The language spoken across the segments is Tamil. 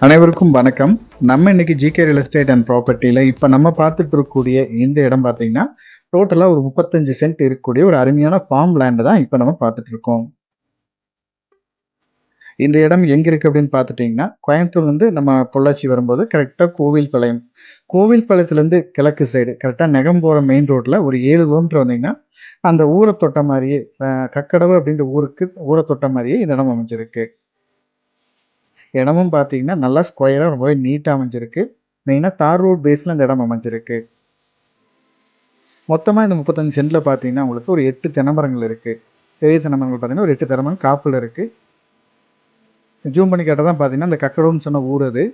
அனைவருக்கும் வணக்கம். நம்ம இன்னைக்கு ஜிகே ரியல் எஸ்டேட் அண்ட் ப்ராப்பர்ட்டியில இப்ப நம்ம பார்த்துட்டு இருக்கக்கூடிய இந்த இடம் பார்த்தீங்கன்னா, டோட்டலா ஒரு 35 சென்ட் இருக்கக்கூடிய ஒரு அருமையான ஃபார்ம் லேண்ட் தான் இப்ப நம்ம பார்த்துட்டு இருக்கோம். இந்த இடம் எங்க இருக்கு அப்படின்னு பார்த்துட்டீங்கன்னா, கோயம்புத்தூர்லேருந்து நம்ம பொள்ளாச்சி வரும்போது கரெக்ட்டா கோவில்பாளையம். கோவில்பாளையத்துலேருந்து கிழக்கு சைடு கரெக்ட்டா நெகம் போற மெயின் ரோட்ல ஒரு 7 கிலோமீட்டர் வந்தீங்கன்னா, அந்த ஊர தொட்ட மாரியே கக்கடவு அப்படின்ற ஊருக்கு ஊர தொட்ட மாரியே இந்த இடம் அமைஞ்சிருக்கு. இடமும் பார்த்தீங்கன்னா, நல்லா ஸ்கொயரா ரொம்பவே நீட்டா அமைஞ்சிருக்கு. மெயினா தார் ரோட் பேஸ்ல இந்த இடம் அமைஞ்சிருக்கு. மொத்தமா இந்த 35 சென்ட்ல பார்த்தீங்கன்னா, உங்களுக்கு ஒரு 8 தென்னை மரங்கள் இருக்கு. பெரிய தென்னை மரங்கள் பார்த்தீங்கன்னா, ஒரு 8 தென்னை மரம் காப்புல இருக்கு. ஜூம் பண்ணி கேட்டா தான் பார்த்தீங்கன்னா, அந்த கக்கடவுன்னு சொன்ன ஊர் அது.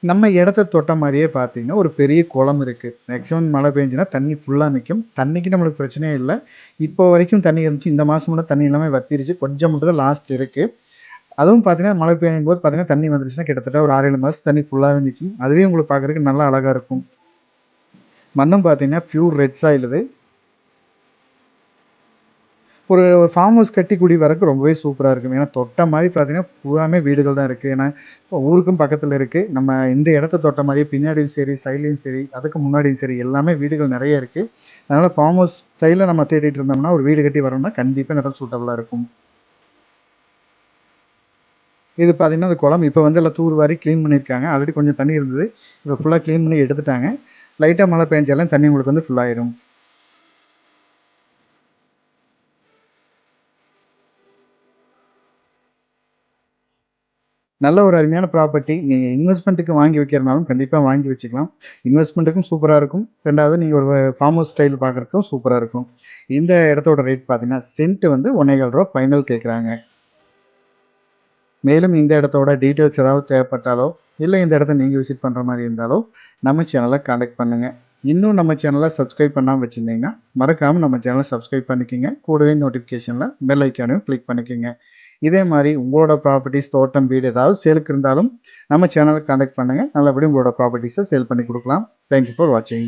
நம்ம இடத்த தொட்ட மாரியே பார்த்தீங்கன்னா, ஒரு பெரிய குளம் இருக்கு. மேக்ஸிமம் மழை பெஞ்சுனா தண்ணி ஃபுல்லா நிக்கும். தண்ணிக்கு நம்மளுக்கு பிரச்சனையே இல்ல. இப்போ வரைக்கும் தண்ணி இருந்துச்சு. இந்த மாசம் மட்டும் தண்ணி எல்லாமே வத்திருச்சு. கொஞ்சம் மட்டும் தான் லாஸ்ட் இருக்கு. அதுவும் பார்த்தீங்கன்னா, மழை பெய்யும்போது பார்த்தீங்கன்னா, தண்ணி வந்துருச்சுன்னா கிட்டத்தட்ட ஒரு 6, 7 மாசம் தண்ணி ஃபுல்லாவே நிக்கும். அதுவே உங்களுக்கு பார்க்கறதுக்கு நல்லா அழகா இருக்கும். மண்ணும் பார்த்தீங்கன்னா, பியூர் ரெட் சாயில் இது. ஒரு ஃபார்ம் ஹவுஸ் கட்டி குடி வரக்கு ரொம்பவே சூப்பரா இருக்கும். ஏன்னா, தொட்ட மாரி பார்த்தீங்கன்னா, பூராமே வீடுகள் தான் இருக்கு. ஏன்னா, ஊருக்கும் பக்கத்துல இருக்கு. நம்ம இந்த இடத்த தொட்ட மாரியே பின்னாடியும் சரி, சைட்லயும் சரி, அதுக்கு முன்னாடியும் சரி எல்லாமே வீடுகள் நெறைய இருக்கு. அதனால ஃபார்ம் ஹவுஸ் ஸ்டைல்ல நம்ம தேடிட்டு இருந்தோம்னா, ஒரு வீடு கட்டி வரோம்னா, கண்டிப்பா இந்த இடம் சூட்டபிளா இருக்கும். இது பார்த்தீங்கன்னா, அந்த குளம் இப்ப வந்து எல்லாம் தூர்வாரி கிளீன் பண்ணியிருக்காங்க. ஆல்ரெடி கொஞ்சம் தண்ணி இருந்தது. இப்ப ஃபுல்லா கிளீன் பண்ணி எடுத்துட்டாங்க. லைட்டா மழை பெஞ்சாலும் தண்ணி உங்களுக்கு வந்து ஃபுல் ஆயிரும். நல்ல ஒரு அருமையான ப்ராப்பர்ட்டி. நீங்க இன்வெஸ்ட்மென்ட்க்கு வாங்கி வைக்கிறனாலும் கண்டிப்பா வாங்கி வச்சுக்கலாம். இன்வெஸ்ட்மென்ட்க்கும் சூப்பரா இருக்கும். 2வது நீங்க ஒரு ஃபார்ம் ஹவுஸ் ஸ்டைல் பார்க்கறதுக்கும் சூப்பரா இருக்கும். இந்த இடத்தோட ரேட் பார்த்தீங்கன்னா, சென்ட் வந்து ரூ. 1,400 ஃபைனல் கேட்குறாங்க. மேலும் இந்த இடத்தோட டீட்டெயில்ஸ் ஏதாவது தேவைப்பட்டாலோ, இல்ல இந்த இடத்த நீங்க விசிட் பண்ற மாரி இருந்தாலோ, நம்ம சேனல கான்டாக்ட் பண்ணுங்க. இன்னும் நம்ம சேனல சப்ஸ்கிரைப் பண்ணாம வச்சிருந்தீங்கன்னா, மறக்காம நம்ம சேனல சப்ஸ்கிரைப் பண்ணிக்கங்க. கூடவே நோட்டிஃபிகேஷன்ல பெல் ஐகானையும் கிளிக் பண்ணிக்கங்க. இதே மாரி உங்களோட ப்ராப்பர்ட்டீஸ், தோட்டம், வீடு ஏதாவது சேலுக்கு இருந்தாலும் நம்ம சேனல கான்டாக்ட் பண்ணுங்க. நல்லபடியா உங்களோட ப்ராப்பர்ட்டீஸ சேல் பண்ணி குடுக்கலாம். தேங்க் யூ ஃபார் வாட்சிங்.